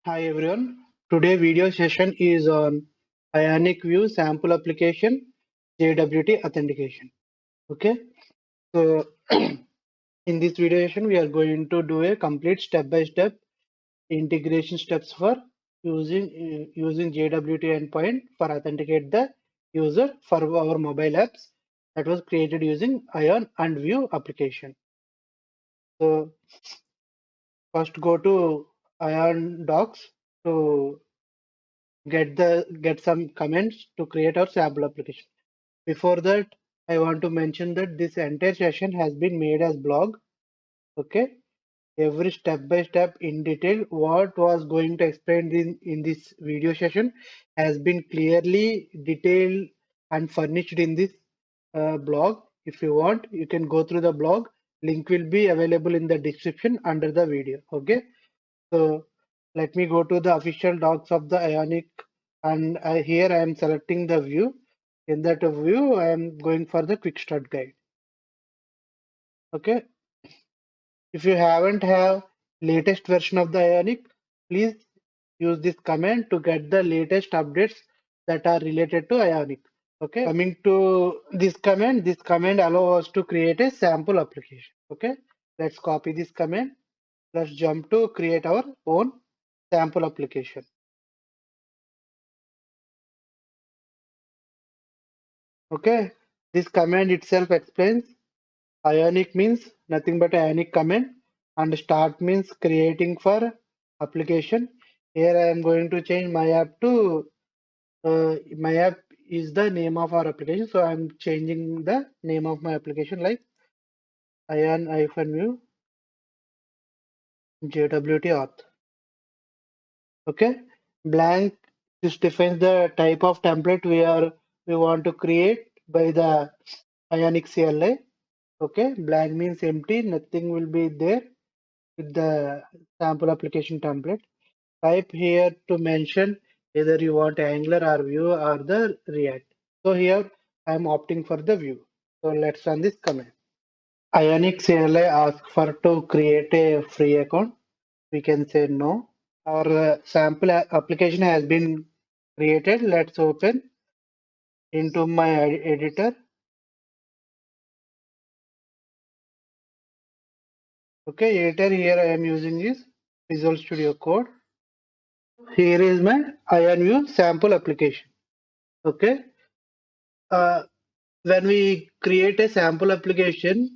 Hi everyone. Today video session is on Ionic&Vue sample application JWT authentication. Okay. So in this video session we are going to do a complete step-by-step integration steps for using JWT endpoint for authenticate the user for our mobile apps that was created using Ion&Vue application. So first go to Ion docs to get some comments to create our sample application. Before that, I want to mention that this entire session has been made as blog. Okay, every step by step in detail what was going to explain in this video session has been clearly detailed and furnished in this blog. If you want, you can go through the blog. Link will be available in the description under the video. Okay. So let me go to the official docs of the Ionic, and here I am selecting the view. In that view, I am going for the quick start guide. Okay. If you haven't have latest version of the Ionic, please use this command to get the latest updates that are related to Ionic. Okay. Coming to this command allows us to create a sample application. Okay. Let's copy this command. Let's jump to create our own sample application. Okay, this command itself explains Ionic means nothing but Ionic command, and start means creating for application. Here I am going to change my app to my app is the name of our application, so I am changing the name of my application like Ion-Vue JWT auth. Okay, blank this defines the type of template we want to create by the Ionic CLI. Okay, blank means empty, nothing will be there with the sample application template. Type here to mention either you want Angular or Vue or the React. So here I am opting for the Vue. So let's run this command. Ionic CLI asks for to create a free account. We can say no. Our sample application has been created. Let's open into my editor. Okay, editor here I am using is Visual Studio Code. Here is my Ion&Vue sample application. Okay. Uh, when we create a sample application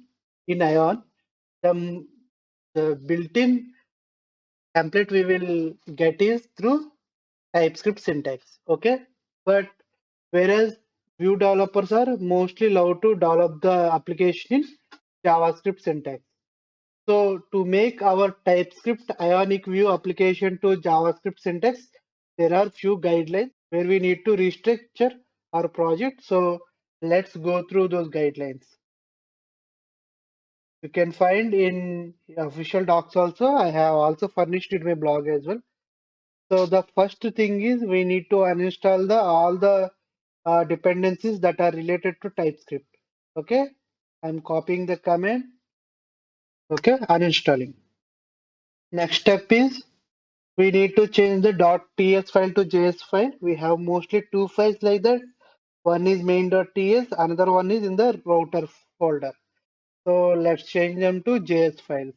in Ion, the, the built-in template we will get is through TypeScript syntax. Okay. But whereas Vue developers are mostly allowed to develop the application in JavaScript syntax. So to make our TypeScript Ionic&Vue application to JavaScript syntax, there are few guidelines where we need to restructure our project. So let's go through those guidelines. You can find in official docs also. I have also furnished in my blog as well. So the first thing is we need to uninstall all the dependencies that are related to TypeScript. Okay, I'm copying the command. Okay, uninstalling. Next step is we need to change the .ts file to JS file. We have mostly two files like that. One is main.ts, another one is in the router folder. So let's change them to JS files.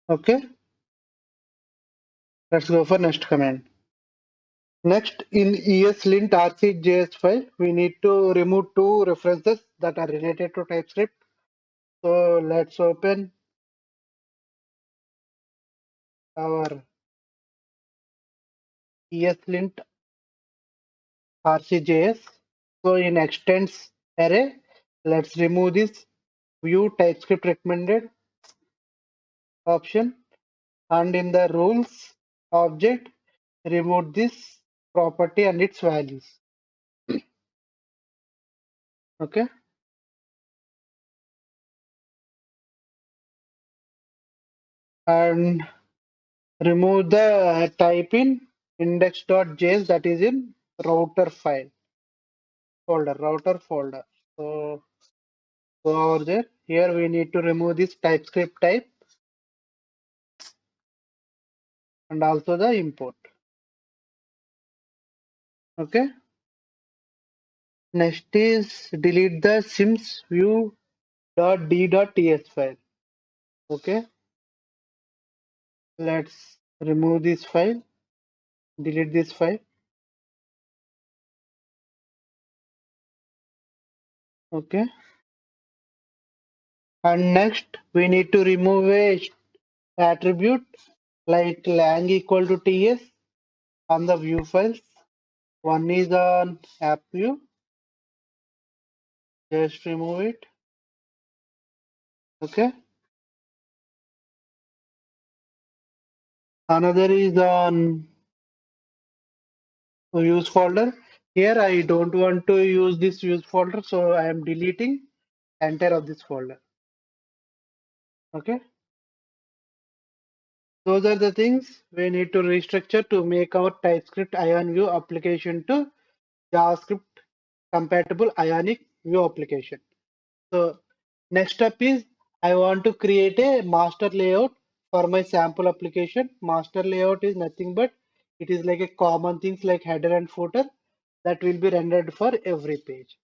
Okay, let's go for next command. Next, in ESLint RC.js file, we need to remove two references that are related to TypeScript. So let's open our ESLint RC.js. So in extends array, let's remove this view TypeScript recommended option, and in the rules object, remove this property and its values. Okay. And remove the type in index.js that is in router file router folder. So go over there. Here we need to remove this TypeScript type and also the import. Okay. Next is delete the sims view.d.ts file. Okay. Let's remove this file, delete this file. Okay. And next we need to remove a attribute like lang equal to ts on the view files. One is on app view. Just remove it. Okay. Another is on use folder. Here I don't want to use this use folder, so I am deleting entire of this folder. Okay. Those are the things we need to restructure to make our TypeScript Ion/Vue application to JavaScript compatible Ionic Vue application. So next step is I want to create a master layout for my sample application. Master layout is nothing but it is like a common things like header and footer that will be rendered for every page.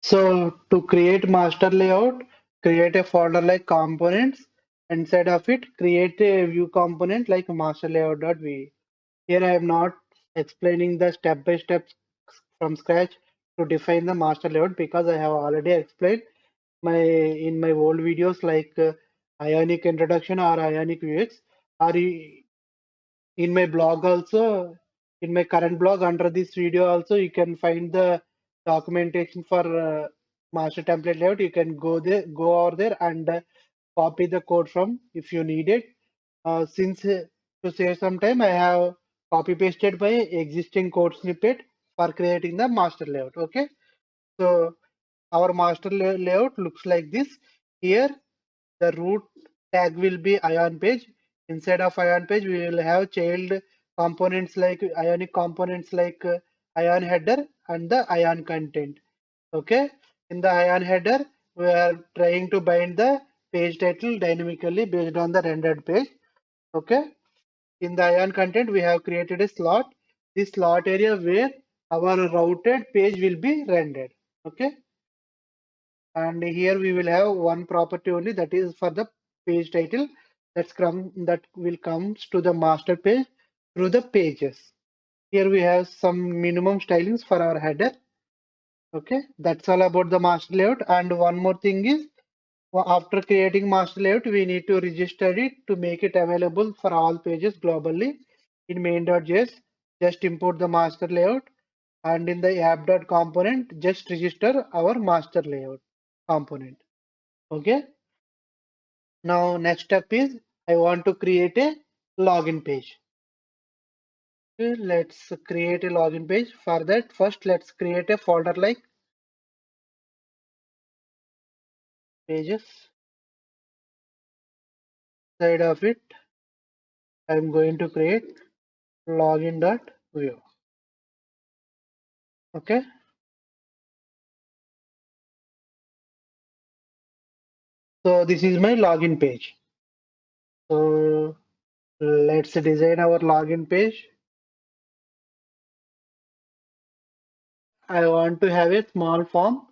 So to create master layout, create a folder like components. Inside of it, create a view component like master layout.vue. Here I am not explaining the step by step from scratch to define the master layout because I have already explained in my old videos like Ionic introduction or Ionic UX or in my blog also, in my current blog under this video also you can find the documentation for master template layout. You can go over there and copy the code from if you need it. Since to save some time, I have copy pasted my existing code snippet for creating the master layout. Okay, so our master layout looks like this. Here the root tag will be ion page. Inside of ion page, we will have child components like ionic components like ion header and the ion content. Okay. In the ion header, we are trying to bind the page title dynamically based on the rendered page. Okay. In the ion content, we have created a slot. This slot area where our routed page will be rendered. Okay. And here we will have one property only that is for the page title that will comes to the master page through the pages. Here we have some minimum stylings for our header. Okay, that's all about the master layout. And one more thing is after creating master layout, we need to register it to make it available for all pages globally in main.js. Just import the master layout and in the app.component, just register our master layout component. Okay. Now next step is I want to create a login page. Okay, let's create a login page. For that, first let's create a folder like pages. Side of it, I'm going to create login.vue. Okay. So this is my login page. So let's design our login page. I want to have a small form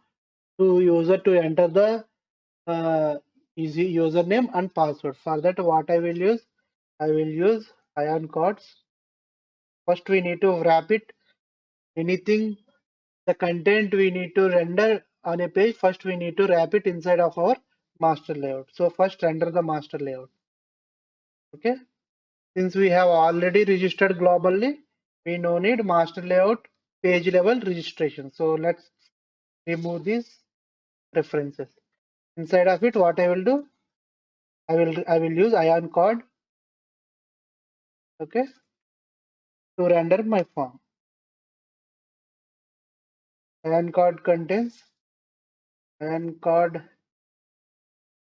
to user to enter the easy username and password. For that, what I will use ion codes. First, we need to wrap it. Anything, the content we need to render on a page, first we need to wrap it inside of our master layout. So first render the master layout. Okay. Since we have already registered globally, we no need master layout page level registration. So let's remove these references. Inside of it, what I will do, I will use ion code, okay, to render my form. Ion code contains ion code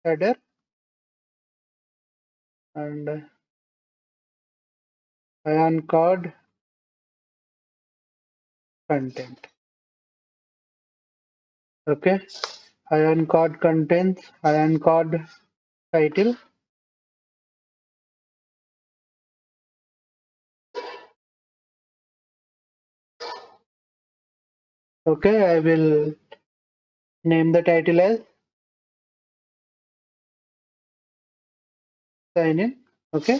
header and ion card content. Okay, ion card contains ion card title. Okay, I will name the title as sign in. Okay,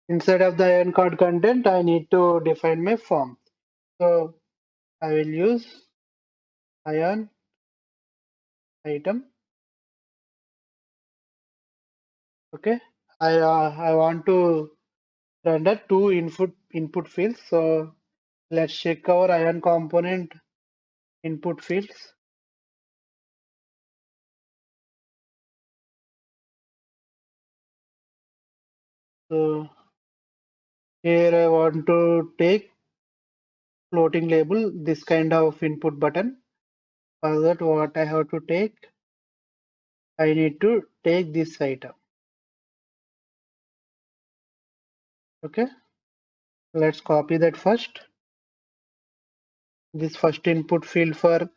inside of the ion card content, I need to define my form. So I will use ion item. Okay, I want to render two input fields. So let's check our ion component input fields. So here I want to take floating label this kind of input button. For that, what I have to take, I need to take this item. Okay, let's copy that first. This first input field for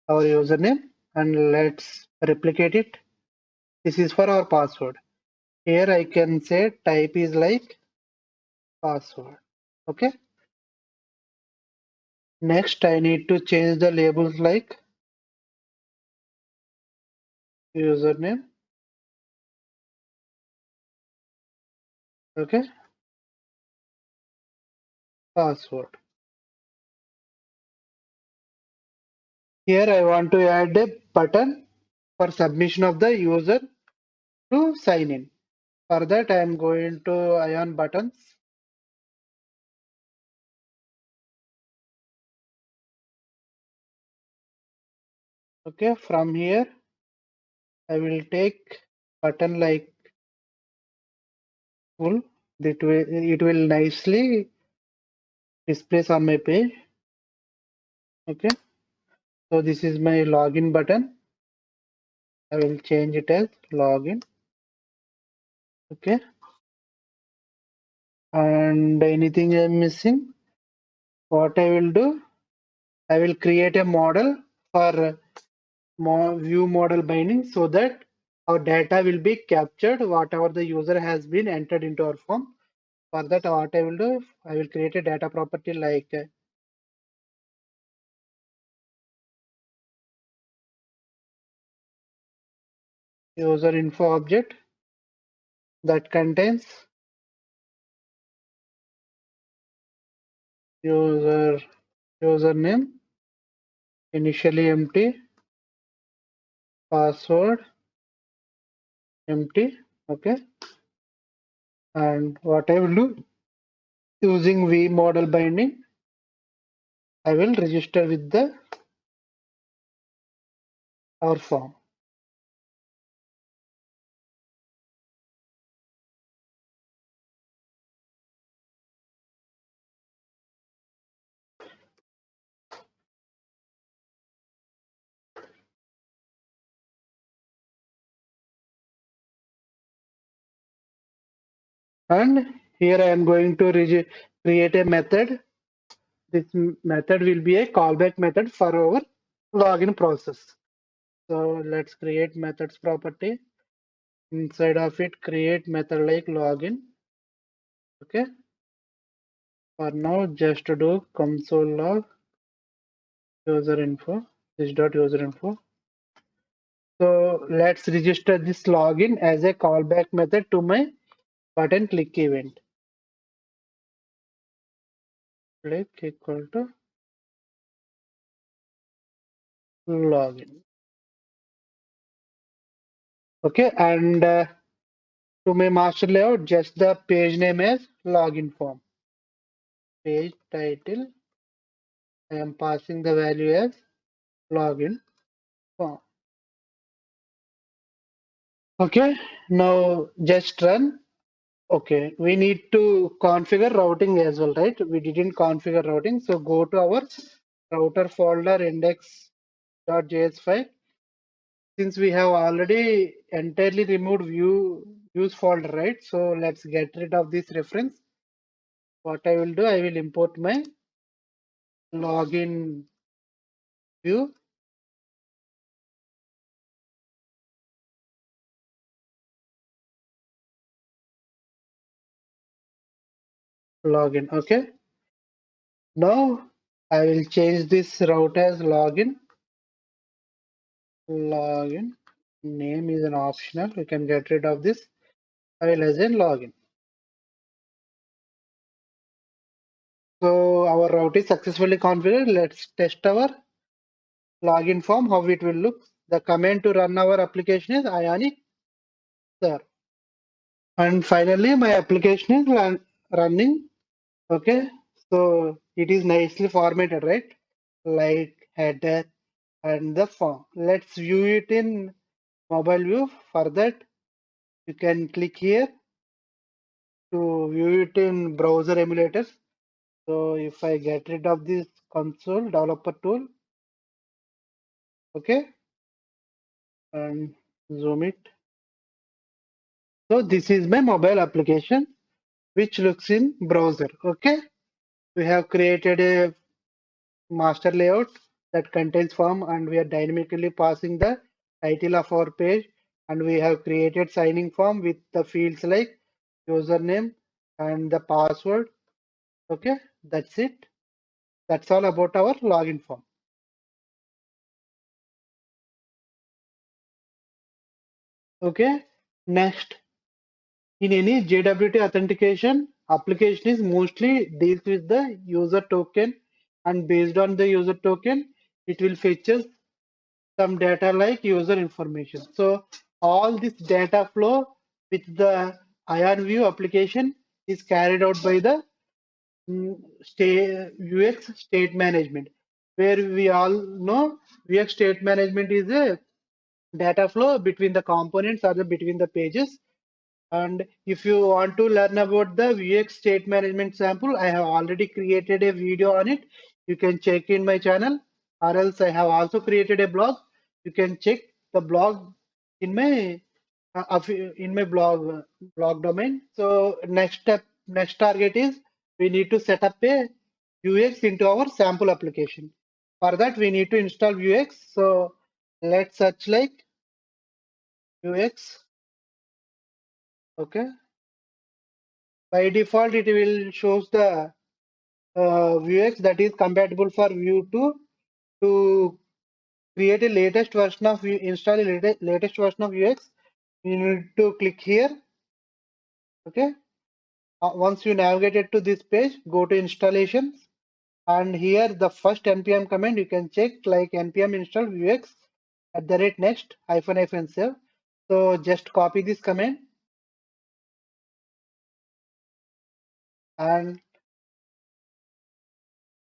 our username, and let's replicate it. This is for our password. Here I can say type is like password. Okay. Next, I need to change the labels like username. Okay. Password. Here I want to add a button for submission of the user to sign in. For that, I am going to ion buttons. Okay. From here, I will take button like full. It will nicely displays on my page. Okay. So this is my login button. I will change it as login. Okay. And anything I'm missing, what I will do, I will create a model for view model binding so that our data will be captured, whatever the user has been entered into our form. For that, what I will do, I will create a data property like user info object that contains user username, initially empty, password empty. Okay. And what I will do, using V model binding, I will register with the our form. And here I am going to create a method. This method will be a callback method for our login process. So let's create methods property. Inside of it, create method like login. Okay. For now, just to do console log user info. This dot user info. So let's register this login as a callback method to my button click event. Click equal to login. Okay, and to my master layout, just the page name as login form. Page title, I am passing the value as login form. Okay, now just run. Okay, we need to configure routing as well, right? We didn't configure routing, so go to our router folder index.js file. Since we have already entirely removed views folder, right? So let's get rid of this reference. what I will do, I will import my login view. Login. Okay. Now I will change this route as login. Login. Name is an optional. We can get rid of this. I will assign login. So our route is successfully configured. Let's test our login form, how it will look. The command to run our application is Ionic, sir. And finally, my application is running. Okay. So it is nicely formatted, right? Like header and the form. Let's view it in mobile view. For that, you can click here to view it in browser emulators. So if I get rid of this console developer tool, okay, and zoom it. So this is my mobile application which looks in browser. Okay, we have created a master layout that contains form and we are dynamically passing the title of our page, and we have created signing form with the fields like username and the password. Okay, that's it. That's all about our login form. Okay, next, in any JWT authentication, application is mostly deals with the user token, and based on the user token, it will fetches some data like user information. So all this data flow with the Ion&Vue application is carried out by the UX state management, where we all know UX state management is a data flow between the components or the between the pages. And if you want to learn about the VX state management sample, I have already created a video on it. You can check in my channel, or else I have also created a blog. You can check the blog in my blog domain. So next target is we need to set up a UX into our sample application. For that, we need to install UX. So let's search like UX. Okay. By default, it will shows the Vuex that is compatible for Vue 2. To create a latest version of install a latest version of Vuex, you need to click here. Okay. Once you navigated to this page, go to installations, and here the first npm command you can check like npm install Vuex @next -- save. So just copy this command and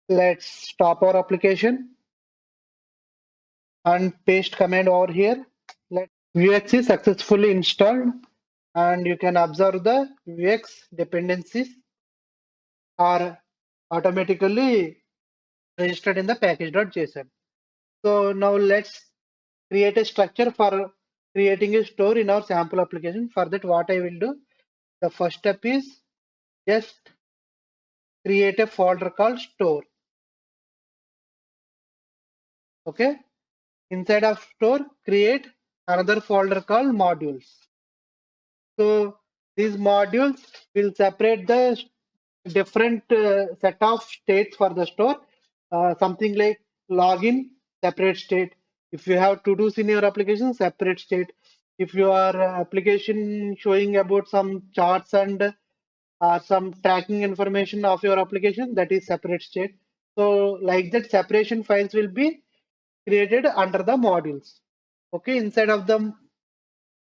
let's stop our application and paste command over here. Vuex is successfully installed, and you can observe the Vuex dependencies are automatically registered in the package.json. So now let's create a structure for creating a store in our sample application. For that, what I will do, the first step is just create a folder called store. Okay. Inside of store, create another folder called modules. So these modules will separate the different set of states for the store. Something like login, separate state. If you have to-dos in your application, separate state. If your application showing about some charts and some tracking information of your application, that is separate state. So like that, separation files will be created under the modules. Okay, inside of the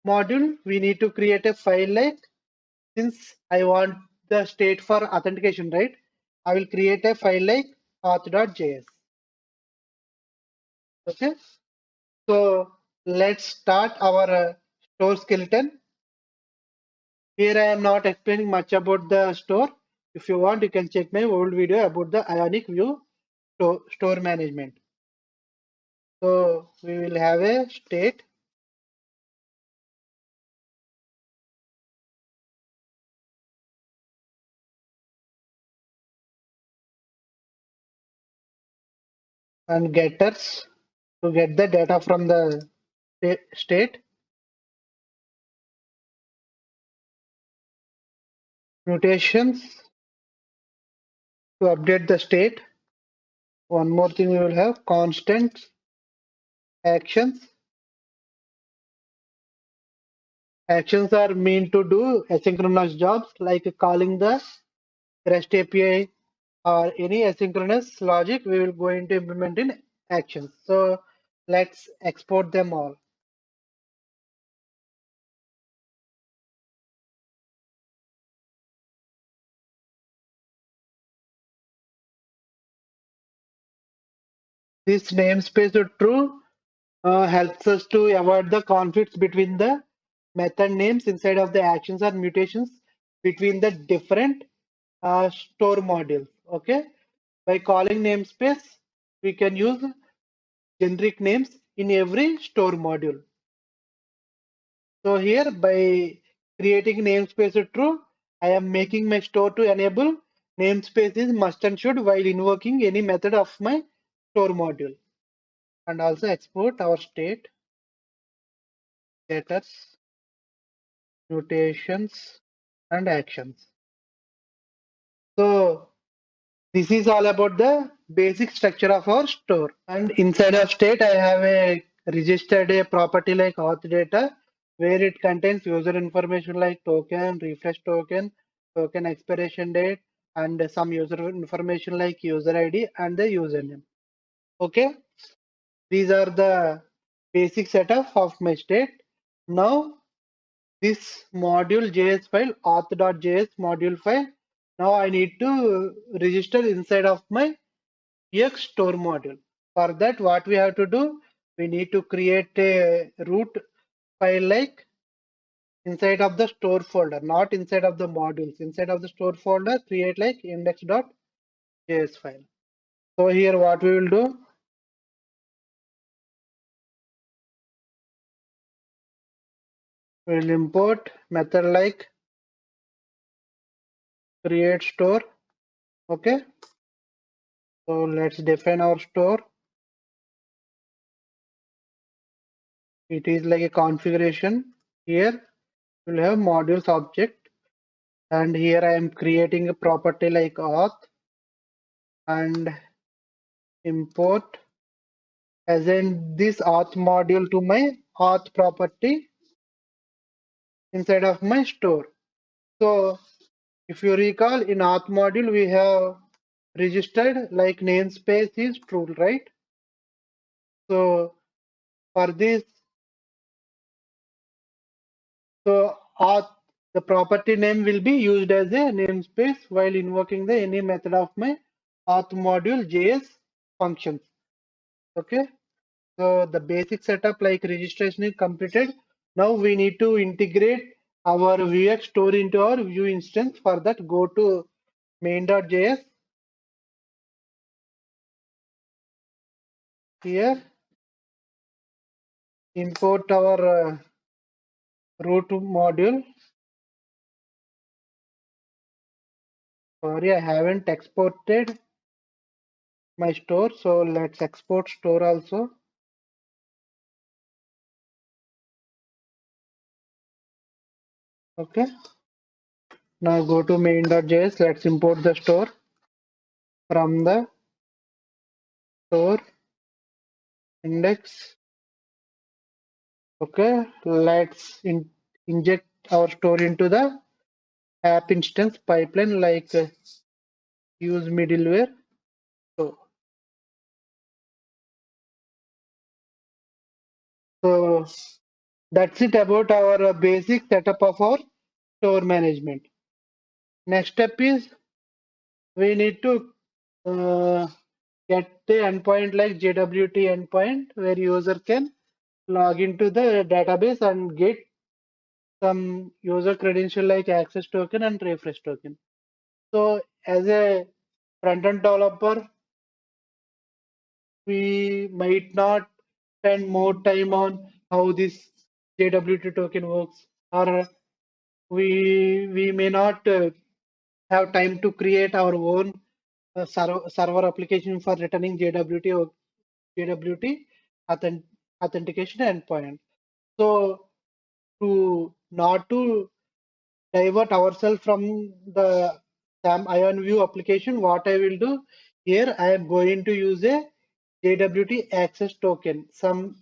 module, we need to create a file like, since I want the state for authentication, right? I will create a file like auth.js. Okay. So let's start our store skeleton. Here I am not explaining much about the store. If you want, you can check my old video about the Ionic&Vue store management. So we will have a state. and getters to get the data from the state, mutations to update the state. One more thing we will have constants, actions. Actions are meant to do asynchronous jobs like calling the REST API or any asynchronous logic we will going to implement in actions. So let's export them all. This namespace of true helps us to avoid the conflicts between the method names inside of the actions or mutations between the different store modules. Okay, by calling namespace, we can use generic names in every store module. So here by creating namespace of true, I am making my store to enable namespace is must and should while invoking any method of my store module. And also export our state, status, mutations, and actions. So this is all about the basic structure of our store. And inside our state, I have a registered a property like auth data, where it contains user information like token, refresh token, token expiration date, and some user information like user ID and the username. Okay, these are the basic setup of my state. Now this module JS file, auth.js module file. Now I need to register inside of my EX store module. For that, what we have to do, we need to create a root file like inside of the store folder, not inside of the modules. Inside of the store folder, create like index.js file. So here what we will do, we will import method like create store. Okay. So let's define our store. It is like a configuration. Here we'll have modules object, and here I am creating a property like auth and import as in this auth module to my auth property inside of my store. So if you recall, in auth module we have registered like namespace is true, right? So for this, so auth, the property name will be used as a namespace while invoking the any method of my auth module JS functions. Okay, so the basic setup like registration is completed. Now we need to integrate our Vuex store into our Vue instance. For that, go to main.js. Here, import our root module. Sorry, I haven't exported my store, so let's export store also. Okay. Now go to main.js. Let's import the store from the store index. Okay. Let's inject our store into the app instance pipeline like use middleware. So, so that's it about our basic setup of our store management. Next step is we need to get the endpoint like JWT endpoint where user can log into the database and get some user credential like access token and refresh token. So as a front-end developer, we might not spend more time on how this JWT token works, or we may not have time to create our own server application for returning JWT JWT authentication endpoint. So to not to divert ourselves from the Ionic&Vue application, what I will do here, I am going to use a JWT access token, some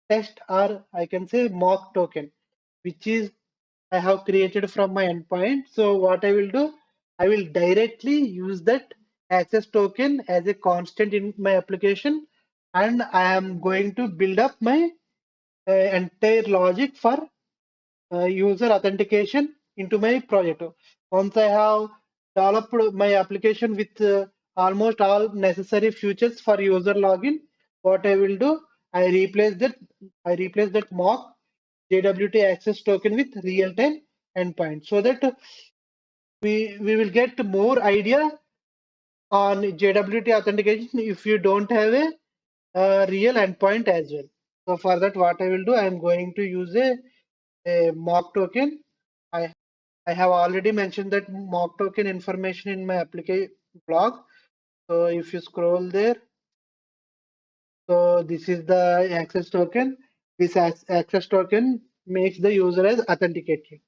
test or I can say mock token, which is I have created from my endpoint. So what I will do, I will directly use that access token as a constant in my application, and I am going to build up my entire logic for user authentication into my project. Once I have developed my application with almost all necessary features for user login, what I will do, I replace that mock JWT access token with real-time endpoint so that we will get more idea on JWT authentication if you don't have a real endpoint as well. So for that, what I will do, I am going to use a mock token. I I have already mentioned that mock token information in my application blog. So if you scroll there, so this is the access token. This access token makes the user as authenticated.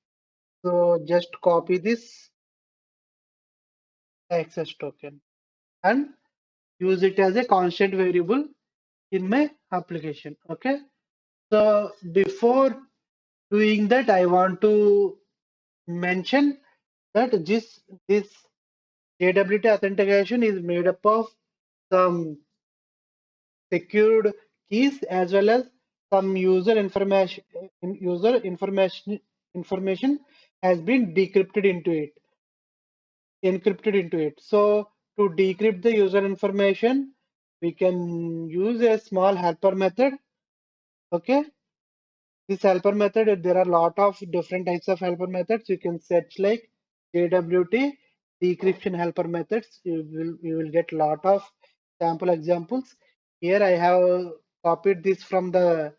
So just copy this access token and use it as a constant variable in my application. Okay. So before doing that, I want to mention that this JWT authentication is made up of some secured keys as well as some user information has been encrypted into it. So to decrypt the user information, we can use a small helper method. Okay, this helper method, there are a lot of different types of helper methods. You can search like JWT decryption helper methods. You will get a lot of sample examples. Here I have copied this from the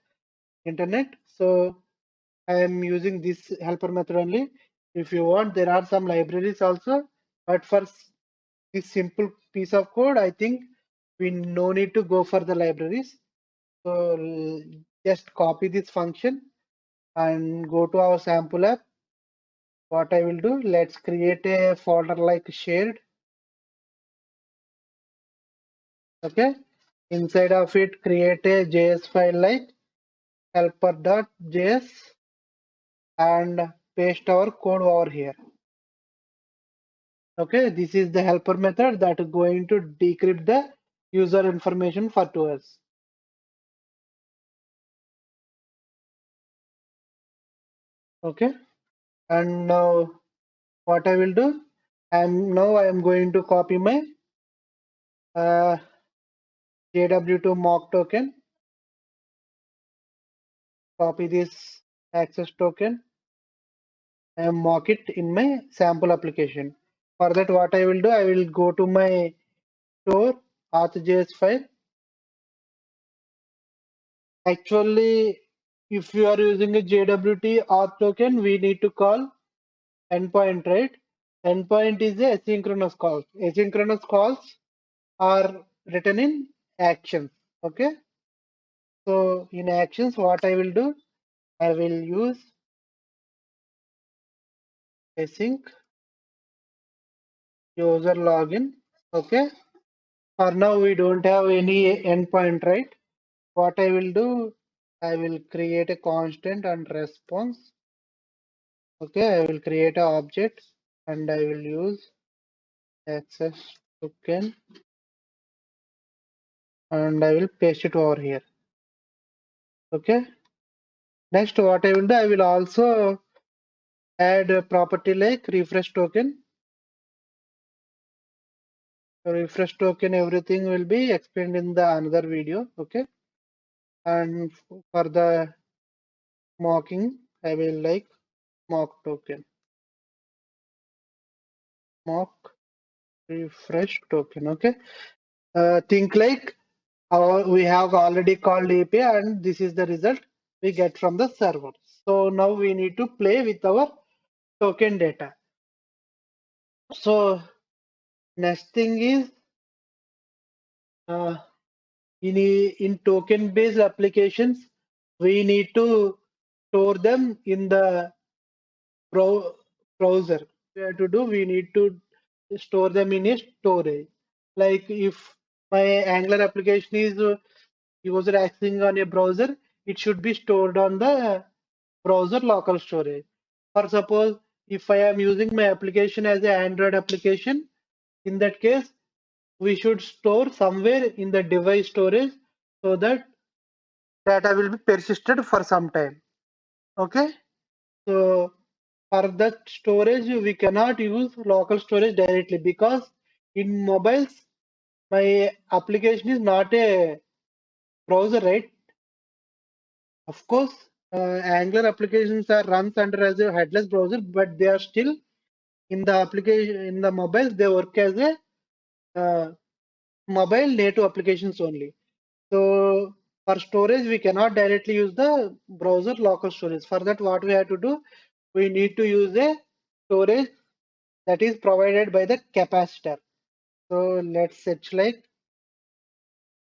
internet. So I am using this helper method only. If you want, there are some libraries also, but for this simple piece of code, I think we no need to go for the libraries. So just copy this function and go to our sample app. What I will do, let's create a folder like shared. Okay. Inside of it, create a JS file like helper.js and paste our code over here. Okay, this is the helper method that is going to decrypt the user information for to us. Okay, and now what I will do, I am going to copy my JW2 mock token, copy this access token and mock it in my sample application. For that, what I will do, I will go to my store auth.js file. Actually, if you are using a JWT auth token, we need to call endpoint, right? Endpoint is a asynchronous call. Asynchronous calls are written in actions. Okay. So in actions, what I will do, I will use async user login. Okay. For now, we don't have any endpoint, right? What I will do, I will create a constant and response. Okay, I will create an object and I will use access token and I will paste it over here. Okay. Next, what I will do, I will also add a property like refresh token. So refresh token, everything will be explained in the another video. Okay. And for the mocking, I will like mock token, mock refresh token. Okay. Think like we have already called API and this is the result we get from the server. So now we need to play with our token data. So next thing is In token based applications, we need to store them in the browser. We have to do, we need to store them in a storage. Like if my Angular application is user accessing on a browser, it should be stored on the browser local storage. For suppose if I am using my application as an Android application, in that case, we should store somewhere in the device storage so that data will be persisted for some time. Okay, so for that storage, we cannot use local storage directly because in mobiles, my application is not a browser, right? Of course, Angular applications are runs under as a headless browser, but they are still in the application in the mobiles. They work as a mobile native applications only. So for storage, we cannot directly use the browser local storage. For that, what we have to do, we need to use a storage that is provided by the capacitor. So let's search like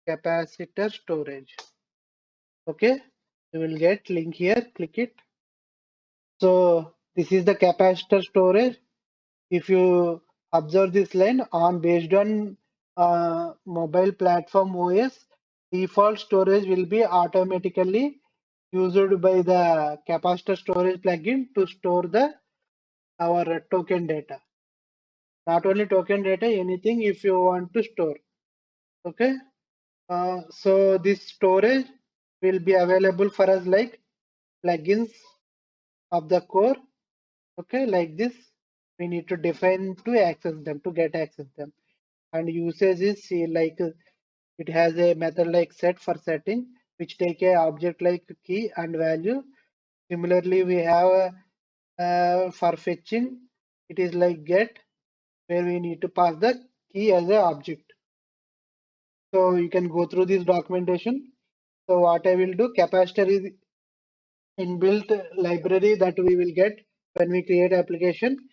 capacitor storage. Okay, you will get link here, click it. So this is the capacitor storage. If you observe this line on based on mobile platform OS, default storage will be automatically used by the capacitor storage plugin to store the our token data. Not only token data, anything if you want to store. Okay. So this storage will be available for us like plugins of the core. Okay, like this. We need to define to access them, to get access them. And usage is like it has a method like set for setting, which take a object like key and value. Similarly, we have for fetching, it is like get, where we need to pass the key as a object. So you can go through this documentation. So what I will do, capacitor is inbuilt library that we will get when we create application.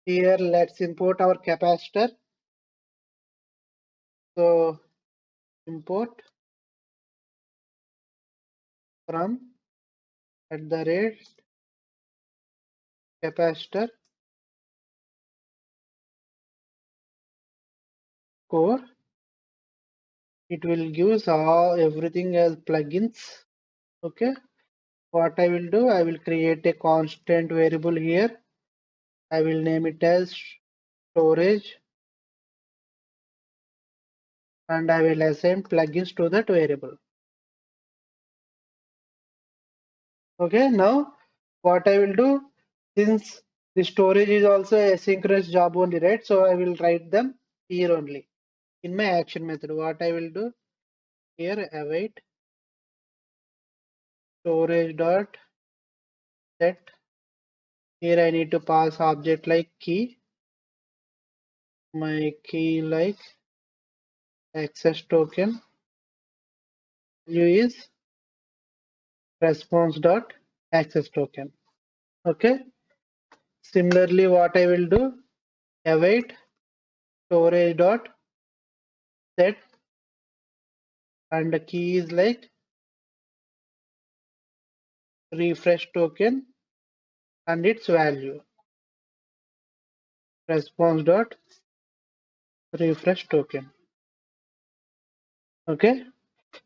Here, let's import our capacitor. So import from @capacitor core. It will give all everything as plugins. Okay. What I will do, I will create a constant variable here. I will name it as storage and I will assign plugins to that variable. Okay, now what I will do, since the storage is also a asynchronous job only, right? So I will write them here only in my action method. What I will do here, await storage dot set. Here I need to pass object like key, my key like access token. Value is response dot access token. Okay. Similarly, what I will do, await storage dot set and the key is like refresh token and its value response dot refresh token. Okay,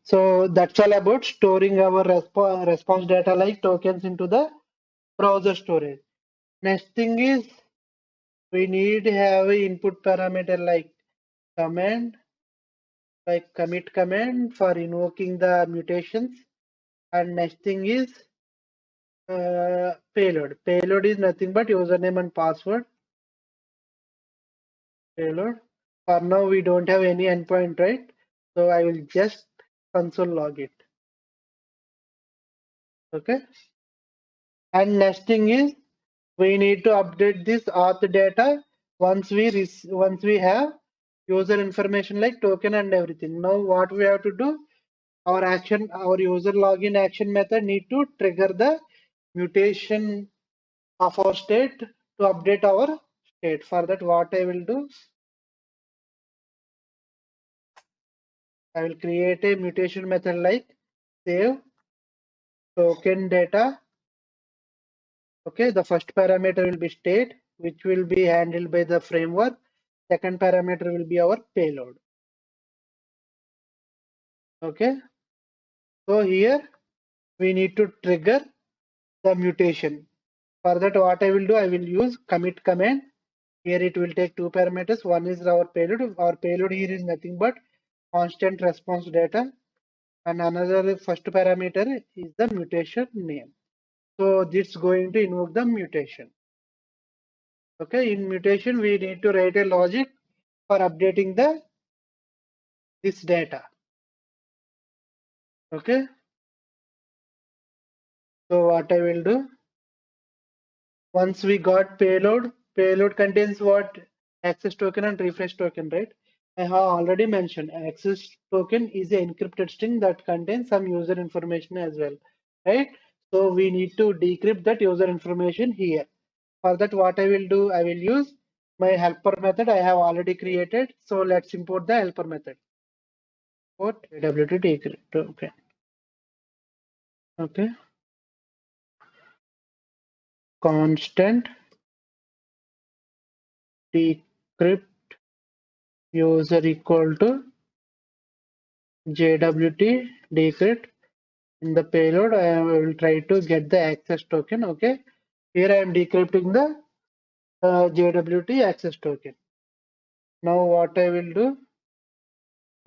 so that's all about storing our response data like tokens into the browser storage. Next thing is we need to have an input parameter like command, like commit command for invoking the mutations. And next thing is payload. Payload is nothing but username and password. Payload. For now, we don't have any endpoint, right? So I will just console log it. Okay. And next thing is we need to update this auth data once we have user information like token and everything. Now what we have to do, our user login action method need to trigger the mutation of our state to update our state. For that, what I will do, I will create a mutation method like save token data. Okay, the first parameter will be state, which will be handled by the framework. Second parameter will be our payload. Okay, so here we need to trigger the mutation. For that, what I will do, I will use commit command. Here it will take two parameters. One is our payload. Our payload here is nothing but constant response data, and another first parameter is the mutation name. So this is going to invoke the mutation. Okay, in mutation we need to write a logic for updating this data. Okay, so what I will do, once we got payload contains what? Access token and refresh token, right? I have already mentioned access token is an encrypted string that contains some user information as well, right? So we need to decrypt that user information here. For that, what I will do, I will use my helper method I have already created. So let's import the helper method. Import JWT decrypt. Okay. Okay. Constant decrypt user equal to JWT decrypt. In the payload, I will try to get the access token. Okay. Here I am decrypting the JWT access token. Now what I will do,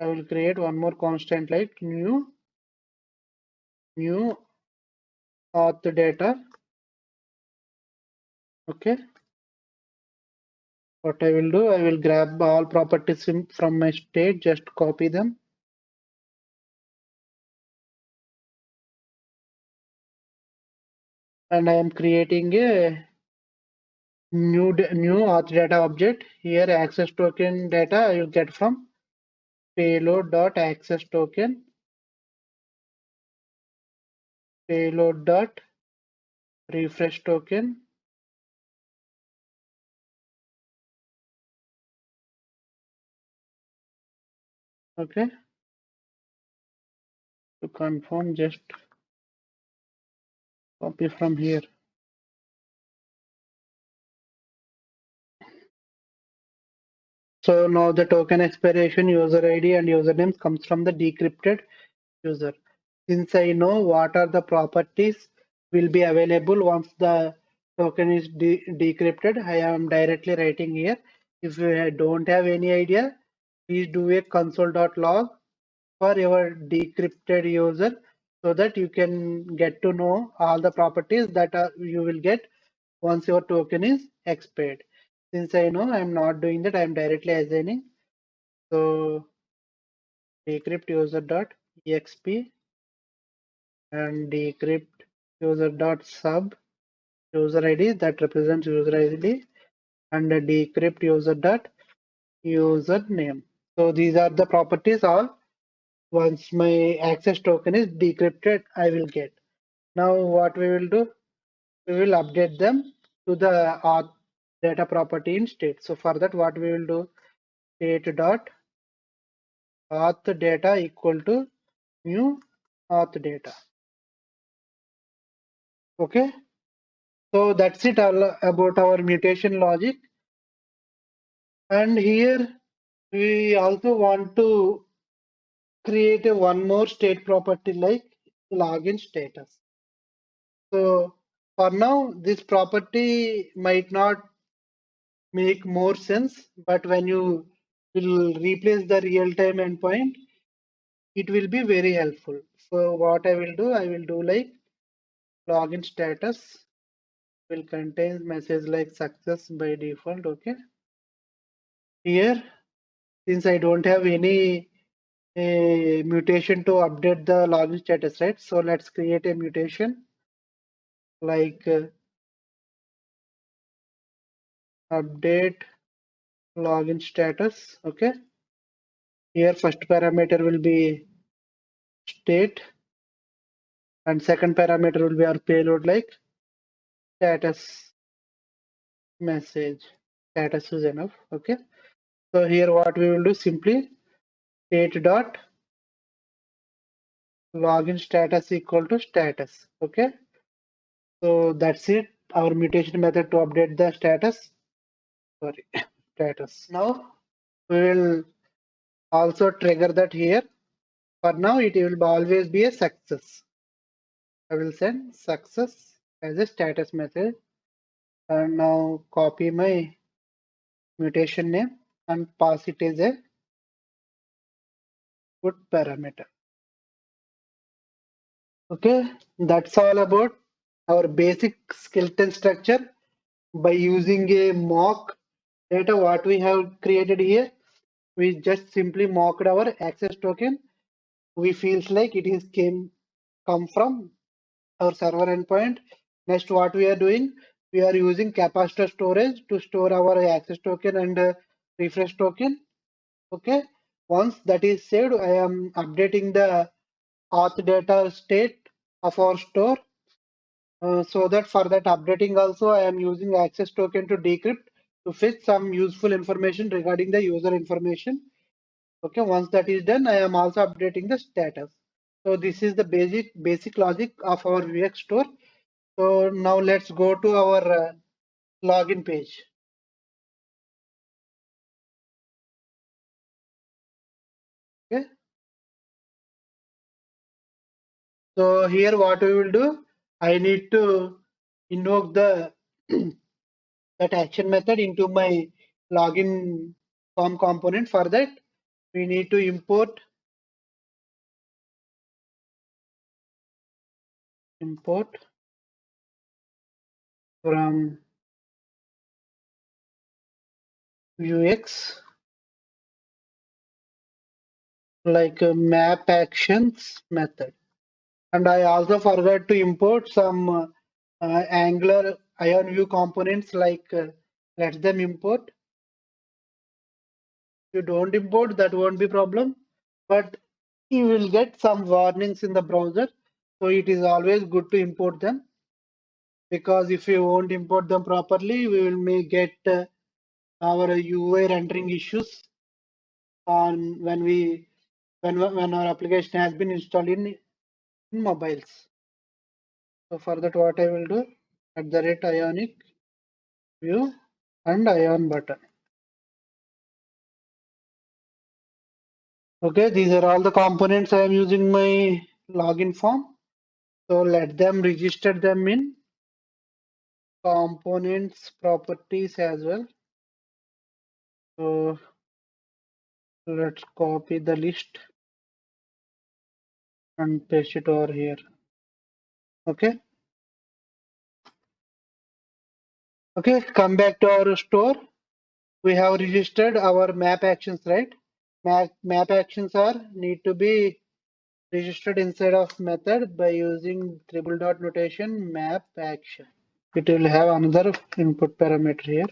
I will create one more constant like new auth data. Okay. What I will do, I will grab all properties from my state, just copy them. And I am creating a new auth data object. Here access token data I will get from payload.access token, payload.refresh token. Okay. To confirm, just copy from here. So now the token expiration, user ID and username comes from the decrypted user. Since I know what are the properties will be available once the token is decrypted, I am directly writing here. If you don't have any idea, please do a console.log for your decrypted user so that you can get to know all the properties that you will get once your token is expired. Since I know I'm not doing that, I'm directly assigning. So decrypt user.exp and decrypt user.sub user ID that represents user ID and the decrypt user.username. So these are the properties all once my access token is decrypted I will get. Now what we will do, we will update them to the auth data property in state. So for that what we will do, state dot auth data equal to new auth data. Okay, so that's it all about our mutation logic. And here we also want to create a one more state property like login status. So for now this property might not make more sense, but when you will replace the real-time endpoint, it will be very helpful. So what I will do like login status will contain message like success by default. Okay. Here, since I don't have any mutation to update the login status, right? So let's create a mutation like update login status. Okay. Here first parameter will be state and second parameter will be our payload like status message. Status is enough. Okay. So here what we will do, simply state dot login status equal to status. Okay, so that's it. Our mutation method to update the status. Sorry, status. Now we will also trigger that here. For now, it will always be a success. I will send success as a status method, and now copy my mutation name and pass it as a put parameter. Okay, that's all about our basic skeleton structure by using a mock data. What we have created here, we just simply mocked our access token. We feels like it is come from our server endpoint. Next, what we are doing, we are using capacitor storage to store our access token and refresh token. Okay, once that is saved, I am updating the auth data state of our store. So that for that updating also, I am using access token to decrypt to fetch some useful information regarding the user information. Okay, once that is done, I am also updating the status. So this is the basic logic of our VX store. So now let's go to our login page. Okay. So here what we will do, I need to invoke the that action method into my login form component. For that, we need to import from Vuex like a map actions method. And I also forgot to import some Angular Ion&Vue components like let them import. If you don't import, that won't be problem, but you will get some warnings in the browser. So it is always good to import them, because if you won't import them properly, we will may get our UI rendering issues on when our application has been installed in mobiles. So for that, what I will do, @Ionic&Vue and Ion button. Okay, these are all the components I am using my login form. So let them register them in components properties as well. So let's copy the list and paste it over here. Okay. Okay, come back to our store. We have registered our map actions, right? Map actions are need to be registered inside of method by using triple dot notation map action. It will have another input parameter here.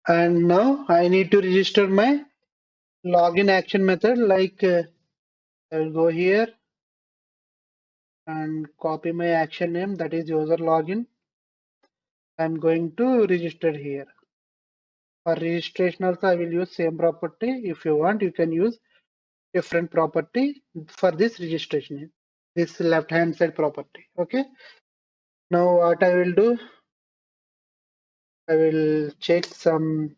And now I need to register my login action method. Like I will go here and copy my action name, that is user login. I'm going to register here. For registration also I will use same property. If you want, you can use different property for this registration, this left hand side property. Okay, now what I will do, I will check some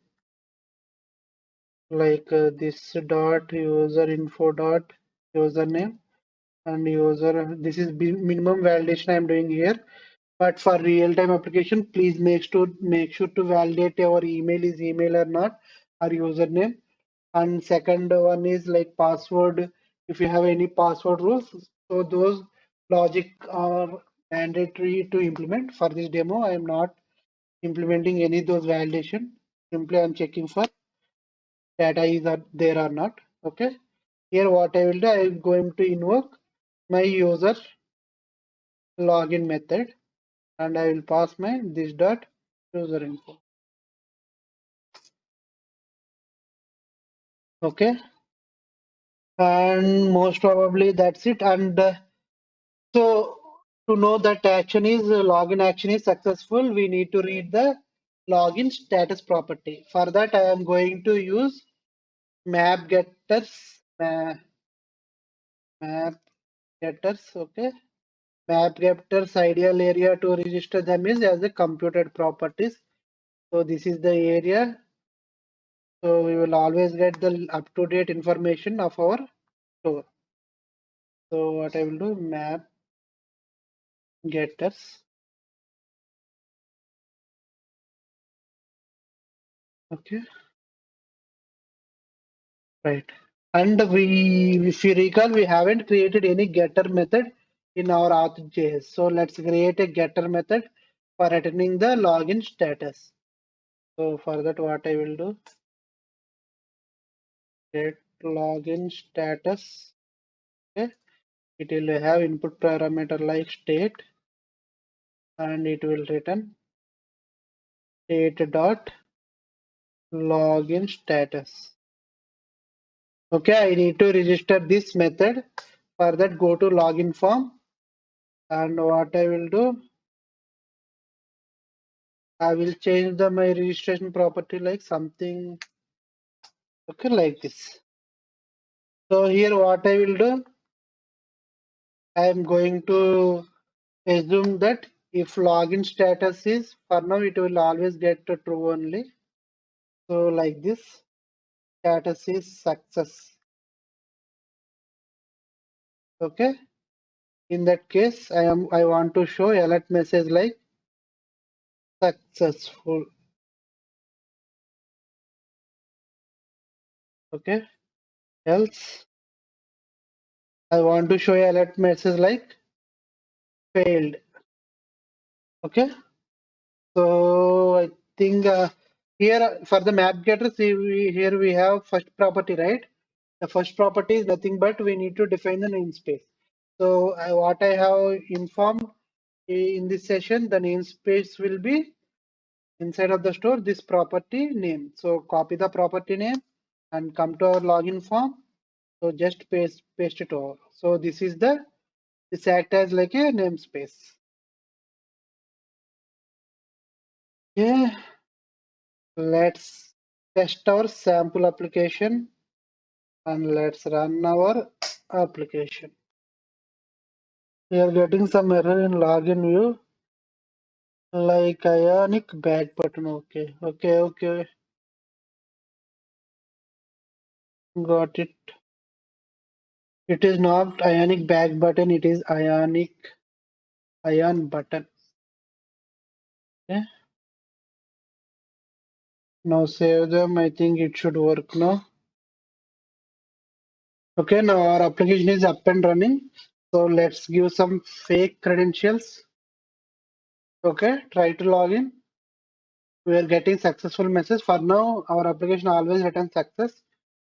like this dot user info dot username and user. This is minimum validation I am doing here, but for real-time application, please make sure to validate our email is email or not, or username. And second one is like password. If you have any password rules, so those logic are mandatory to implement. For this demo, I am not implementing any of those validation. Simply I'm checking for data is there or not. Okay. Here what I will do, I am going to invoke my user login method, and I will pass my this dot user info. Okay. And most probably that's it. And so to know that action is login action is successful, we need to read the login status property. For that, I am going to use map getters map getters. Okay, map getters ideal area to register them is as a computed properties. So this is the area. So we will always get the up-to-date information of our store. So what I will do, map getters. Okay, right. And if you recall, we haven't created any getter method in our auth.js. So let's create a getter method for returning the login status. So for that, what I will do, get login status. Okay, it will have input parameter like state, and it will return state dot login status. Okay, I need to register this method. For that, go to login form, and what I will do, I will change my registration property like something, okay, like this. So here what I will do, I am going to assume that if login status is, for now it will always get to true only. So like this, status is success. Okay. In that case, I want to show alert message like successful. Okay. Else I want to show alert message like failed. Okay. So I think here for the map getter, see here we have first property, right? The first property is nothing but we need to define the namespace. So what I have informed in this session, the namespace will be inside of the store this property name. So copy the property name and come to our login form. So just paste it over. So this act as like a namespace. Yeah. Let's test our sample application and let's run our application. We are getting some error in login view like Ionic back button. Okay. Got it. It is not Ionic back button, it is Ion button. Okay. Now save them. I think it should work now. Okay, now our application is up and running. So let's give some fake credentials. Okay, try to log in. We are getting successful message. For now, our application always returns success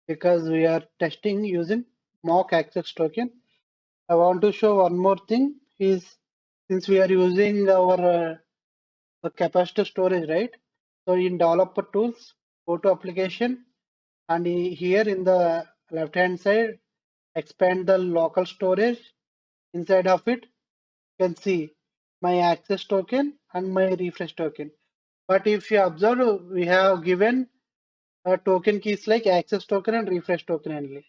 because we are testing using mock access token. I want to show one more thing is since we are using our capacitor storage, right? So in developer tools, go to application and here in the left hand side, expand the local storage. Inside of it, you can see my access token and my refresh token. But if you observe, we have given token keys like access token and refresh token only.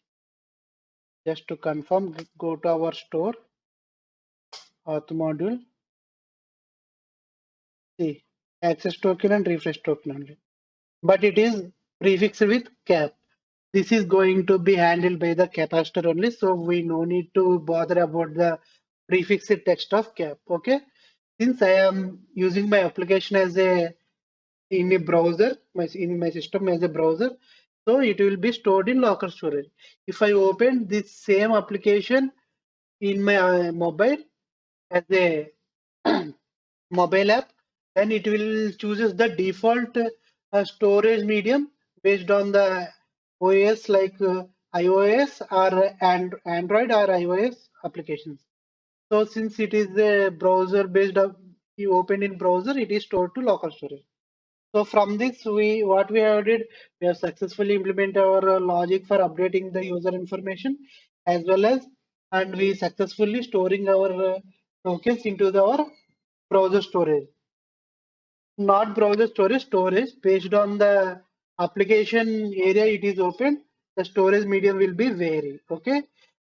Just to confirm, go to our store, auth module, see access token and refresh token only. But it is prefixed with cap. This is going to be handled by the capacitor only, so we no need to bother about the prefixed text of cap. Okay. Since I am using my application as a in a browser, in my system as a browser, so it will be stored in local storage. If I open this same application in my mobile as a mobile app, then it will chooses the default storage medium based on the OS like iOS or Android or iOS applications. So since it is a browser based, you open in browser, it is stored to local storage. So from this, what we have did, we have successfully implemented our logic for updating the user information as well as, and we successfully storing our tokens into our browser storage. Not browser storage based on the application area it is open, the storage medium will be vary. Okay.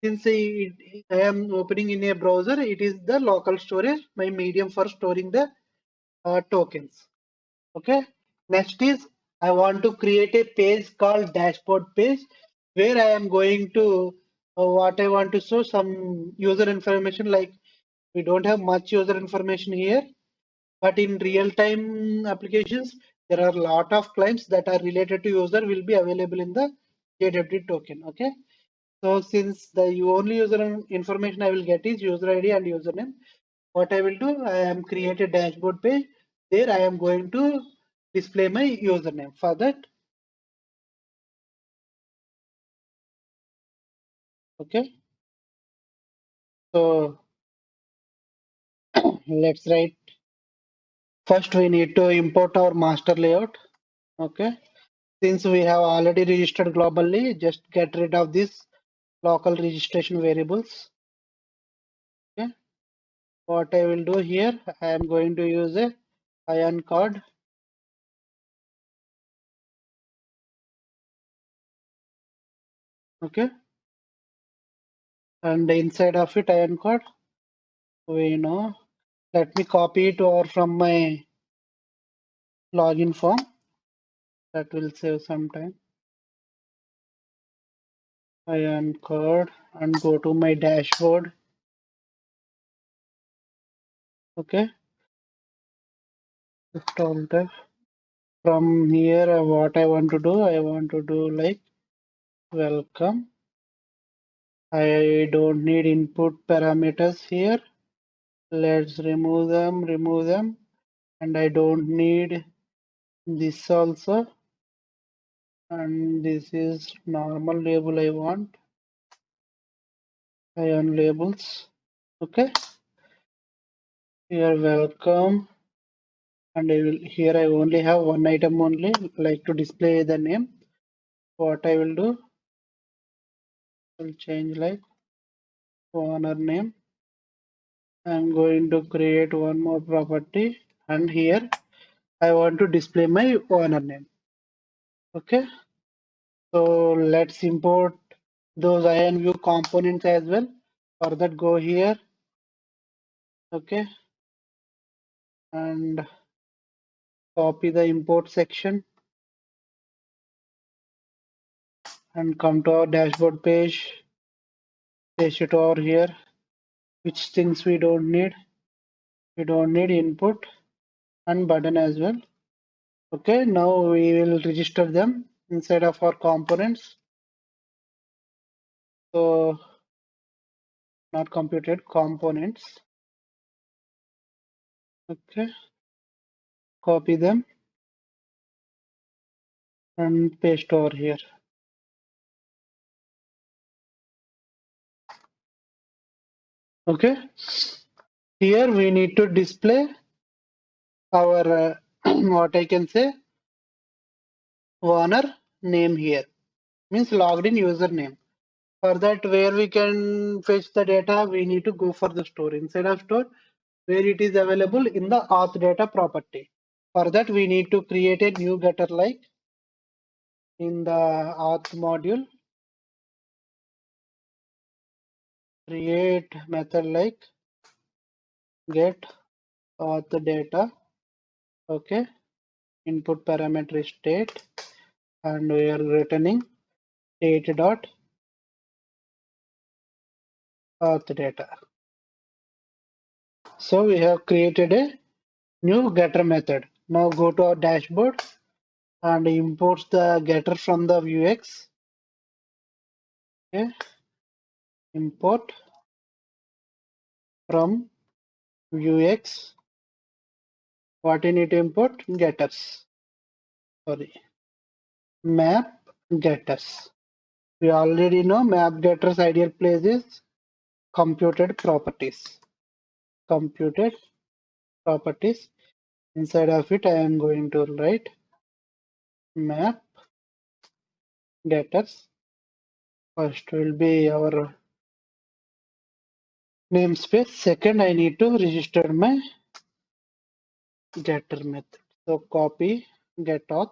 Since I am opening in a browser, it is the local storage, my medium for storing the tokens. Okay. Next is I want to create a page called dashboard page where I am going to what I want to show some user information, like we don't have much user information here, but in real-time applications, there are a lot of claims that are related to user will be available in the JWT token. Okay. So since the only user information I will get is user ID and username, what I will do, I am create a dashboard page. There I am going to display my username. For that, okay. So let's write. First, we need to import our master layout. Okay. Since we have already registered globally, just get rid of this local registration variables. Okay. What I will do here, I am going to use a ion card. Okay. And inside of it, ion card, we know. Let me copy it over from my login form. That will save some time. Ion card and go to my dashboard. Okay. Install that. From here, what I want to do, I want to do like welcome. I don't need input parameters here. Let's remove them, and I don't need this also. And this is normal label I want. Ion labels. Okay. Here welcome. And here I only have one item only, like to display the name. What I will do, will change like owner name. I'm going to create one more property, and here I want to display my owner name. Okay, so let's import those Ion&Vue components as well. For that, go here. Okay, and copy the import section and come to our dashboard page. Paste it over here. Which things we don't need? We don't need input and button as well. Okay, now we will register them inside of our components. So not computed components. Okay, copy them and paste over here. Okay, here we need to display our what I can say owner name here, means logged in username. For that, where we can fetch the data, we need to go for the store. Inside of store, where it is available in the auth data property. For that, we need to create a new getter like in the auth module. Create method like get auth data. Okay, input parameter is state, and we are returning state dot auth data. So we have created a new getter method. Now go to our dashboard and imports the getter from the Vuex. Okay, import from Vuex. What you need to import? Getters. Sorry, map getters. We already know map getters ideal place is computed properties. Computed properties. Inside of it, I am going to write map getters. First will be our namespace. Second, I need to register my getter method. So copy get auth.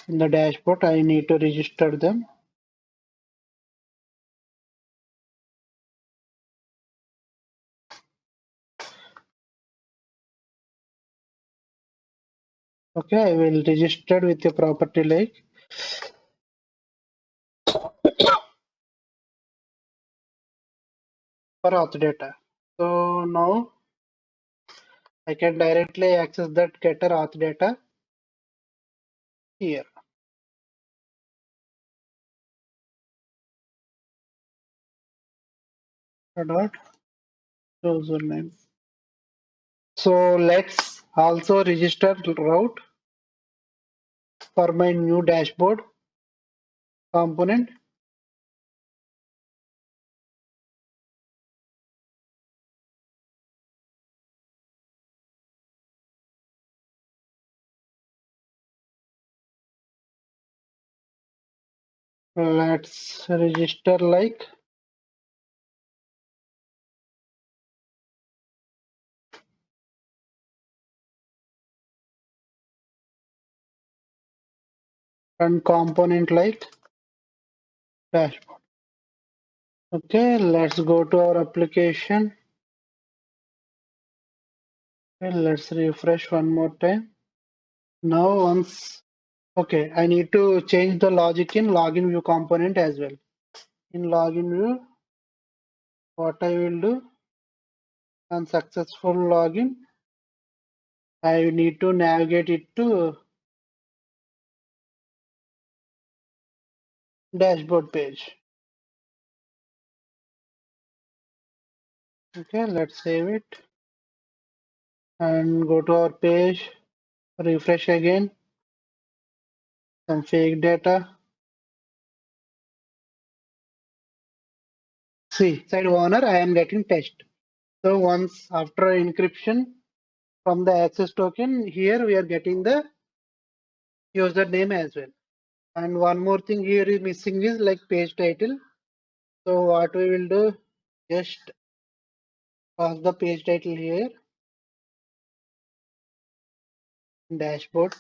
In the dashboard, I need to register them. Okay, I will register with a property like for auth data. So now I can directly access that getter auth data here. Dot username. So let's also register route for my new dashboard component. Let's register like and component like dashboard. Okay, let's go to our application. Okay, let's refresh one more time. Now once, okay, I need to change the logic in login view component as well. In login view, what I will do on successful login, I need to navigate it to dashboard page. Okay, let's save it and go to our page, refresh again, some fake data. See, side owner, I am getting test. So once after encryption from the access token, here we are getting the username as well. And one more thing here is missing is like page title. So what we will do, just pass the page title here, dashboard.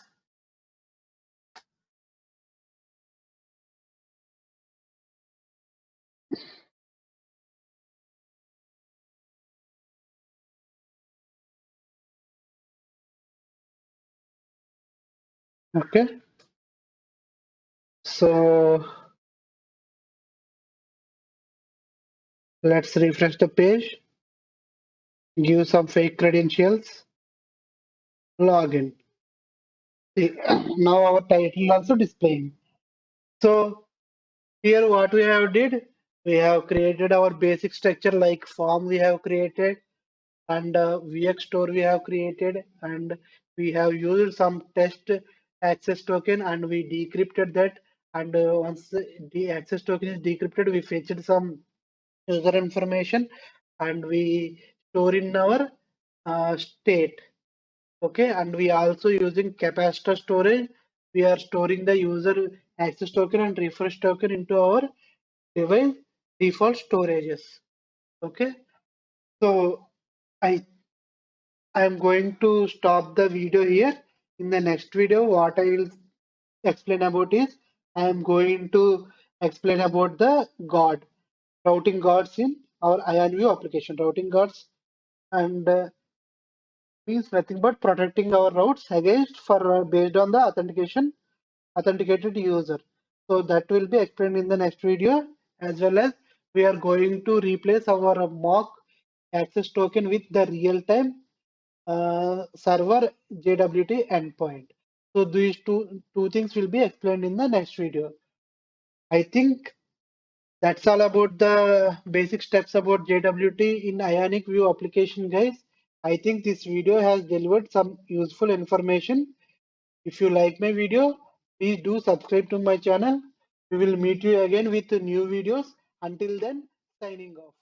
Okay. So let's refresh the page, give some fake credentials, login. See, now our title also displaying. So here what we have did, we have created our basic structure like form we have created and VX store we have created and we have used some test access token and we decrypted that and once the access token is decrypted we fetched some user information and we store in our state. Okay, and we also using capacitor storage. We are storing the user access token and refresh token into our device default storages. Okay, so I am going to stop the video here. In the next video, what I will explain about is I am going to explain about the guard routing guards in our Ion&Vue application. Routing guards and means nothing but protecting our routes against for based on the authenticated user. So that will be explained in the next video, as well as we are going to replace our mock access token with the real-time server JWT endpoint. So these two things will be explained in the next video. I think that's all about the basic steps about JWT in Ionic&Vue application, guys. I think this video has delivered some useful information. If you like my video, please do subscribe to my channel. We will meet you again with new videos. Until then, signing off.